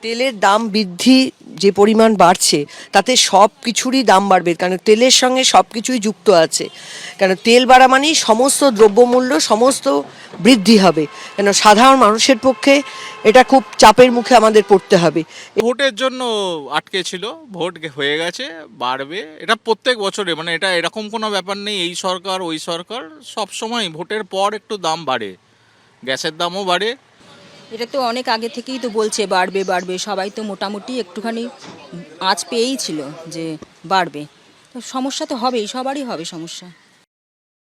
তেলের দাম বৃদ্ধি যে পরিমাণ বাড়ছে তাতে সব কিছুরই দাম বাড়বে, কারণ তেলের সঙ্গে সব কিছুই যুক্ত আছে। কেন তেল বাড়া মানেই সমস্ত দ্রব্যমূল্য সমস্ত বৃদ্ধি হবে, কেন সাধারণ মানুষের পক্ষে এটা খুব চাপের মুখে আমাদের পড়তে হবে। ভোটের জন্য আটকে ছিল, ভোট হয়ে গেছে, বাড়বে। এটা প্রত্যেক বছরে, মানে এটা এরকম কোনো ব্যাপার নেই এই সরকার ওই সরকার, সব সময় ভোটের পর একটু দাম বাড়ে, গ্যাসের দামও বাড়ে। এটা তো অনেক আগে থেকেই তো বলছে বাড়বে বাড়বে, সবাই তো মোটামুটি একটুখানি আঁচ পেয়েই ছিল যে বাড়বে। তো সমস্যা তো হবেই, সবারই হবে সমস্যা।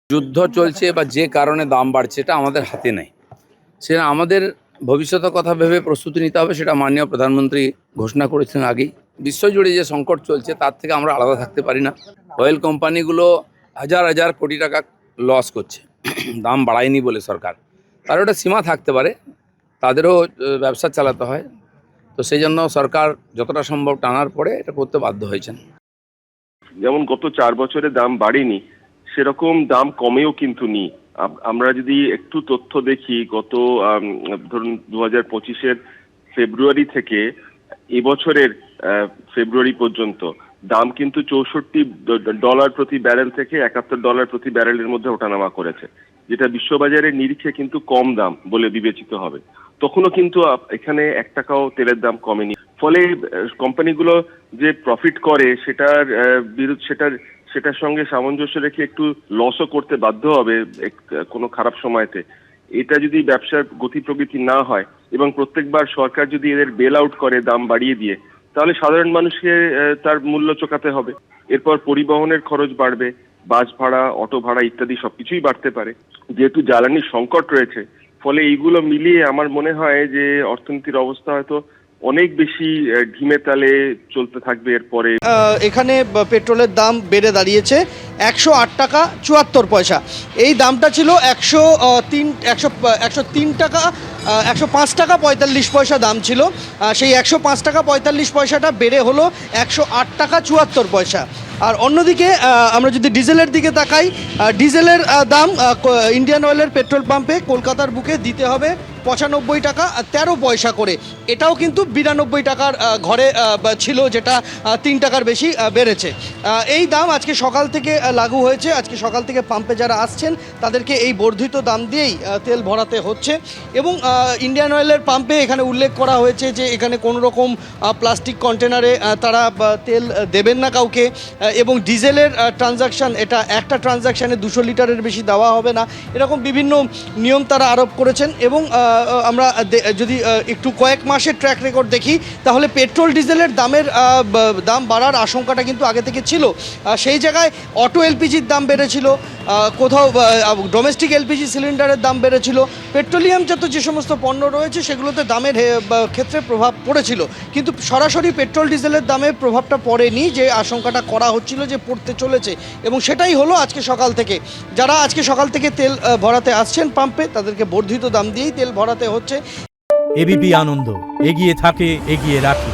যুদ্ধ চলছে বা যে কারণে দাম বাড়ছে এটা আমাদের হাতে নেই, সেটা আমাদের ভবিষ্যতের কথা ভেবে প্রস্তুতি নিতে হবে। সেটা মাননীয় প্রধানমন্ত্রী ঘোষণা করেছিলেন আগেই। বিশ্বজুড়ে যে সংকট চলছে তার থেকে আমরা আলাদা থাকতে পারি না। অয়েল কোম্পানিগুলো হাজার হাজার কোটি টাকা লস করছে দাম বাড়ায়নি বলে সরকার, তার ওটা সীমা থাকতে পারে, তাদেরও ব্যবসা চালাতে হয়। তো সেই জন্য সরকার যতটা সম্ভব টানার পরে এটা করতে বাধ্য হয়েছেন। যেমন গত 4 বছরে দাম বাড়েনি, সেরকম দাম কমেও কিন্তু নি। আমরা যদি একটু তথ্য দেখি, গত ধরুন 2025-এর ফেব্রুয়ারি থেকে এবছরের ফেব্রুয়ারি পর্যন্ত দাম কিন্তু $64 প্রতি ব্যারেল থেকে $71 প্রতি ব্যারেলের মধ্যে ওঠানামা করেছে, যেটা বিশ্ববাজারের নিরিখে কিন্তু কম দাম বলে বিবেচিত হবে। তখনও কিন্তু এখানে 1 টাকাও তেলের দাম কমেনি। ফলে কোম্পানিগুলো যে প্রফিট করে সেটার সঙ্গে সামঞ্জস্য রেখে একটু লসও করতে বাধ্য হবে কোনো খারাপ সময়তে। এটা যদি ব্যবসার গতি প্রবৃত্তি না হয় এবং প্রত্যেকবার সরকার যদি এদের বেল আউট করে দাম বাড়িয়ে দিয়ে, তাহলে সাধারণ মানুষকে তার মূল্য চোকাতে হবে। এরপর পরিবহনের খরচ বাড়বে, বাস ভাড়া, অটো ভাড়া ইত্যাদি সবকিছুই বাড়তে পারে। যেহেতু জ্বালানির সংকট রয়েছে, ফলে এইগুলো মিলিয়ে আমার মনে হয় যে অর্থনীতির অবস্থা হয়তো অনেক বেশি ঢিমে তালে চলতে থাকবে এরপরে। এখানে পেট্রোলের দাম বেড়ে দাঁড়িয়েছে 108 টাকা 74 পয়সা। এই দামটা ছিল 103 টাকা 105 টাকা 45 পয়সা দাম ছিল। সেই 105 টাকা 45 পয়সাটা বেড়ে হলো 108 টাকা 74 পয়সা। আর অন্যদিকে আমরা যদি ডিজেলের দিকে তাকাই, ডিজেলের দাম ইন্ডিয়ান অয়েলের পেট্রোল পাম্পে কলকাতার বুকে দিতে হবে 95 টাকা 13 পয়সা করে। এটাও কিন্তু 92 টাকার ঘরে ছিল, যেটা 3 টাকার বেশি বেড়েছে। এই দাম আজকে সকাল থেকে লাগু হয়েছে। আজকে সকাল থেকে পাম্পে যারা আসছেন তাদেরকে এই বর্ধিত দাম দিয়েই তেল ভরাতে হচ্ছে। এবং ইন্ডিয়ান অয়েলের পাম্পে এখানে উল্লেখ করা হয়েছে যে এখানে কোনো রকম প্লাস্টিক কন্টেনারে তারা তেল দেবেন না কাউকে, এবং ডিজেলের ট্রানজাকশান, এটা একটা ট্রানজাকশানে 200 লিটারের বেশি দেওয়া হবে না, এরকম বিভিন্ন নিয়ম তারা আরোপ করেছেন। এবং আমরা যদি একটু কয়েক মাসের ট্র্যাক রেকর্ড দেখি, তাহলে পেট্রোল ডিজেলের দাম বাড়ার আশঙ্কাটা কিন্তু আগে থেকে ছিল। সেই জায়গায় অটো এলপিজির দাম বেড়েছিল, কোথাও ডোমেস্টিক এলপিজি সিলিন্ডারের দাম বেড়েছিল, পেট্রোলিয়ামজাত যে সমস্ত পণ্য রয়েছে সেগুলোতে দামের ক্ষেত্রে প্রভাব পড়েছিল, কিন্তু সরাসরি পেট্রোল ডিজেলের দামে প্রভাবটা পড়েনি যে আশঙ্কাটা করা হচ্ছিল যে পড়তে চলেছে। এবং সেটাই হলো আজকে সকাল থেকে। যারা আজকে সকাল থেকে তেল ভরাতে আসছেন পাম্পে, তাদেরকে বর্ধিত দাম দিয়েই তেল ভরাতে হচ্ছে। এবিপি আনন্দ, এগিয়ে থাকে, এগিয়ে রাখে।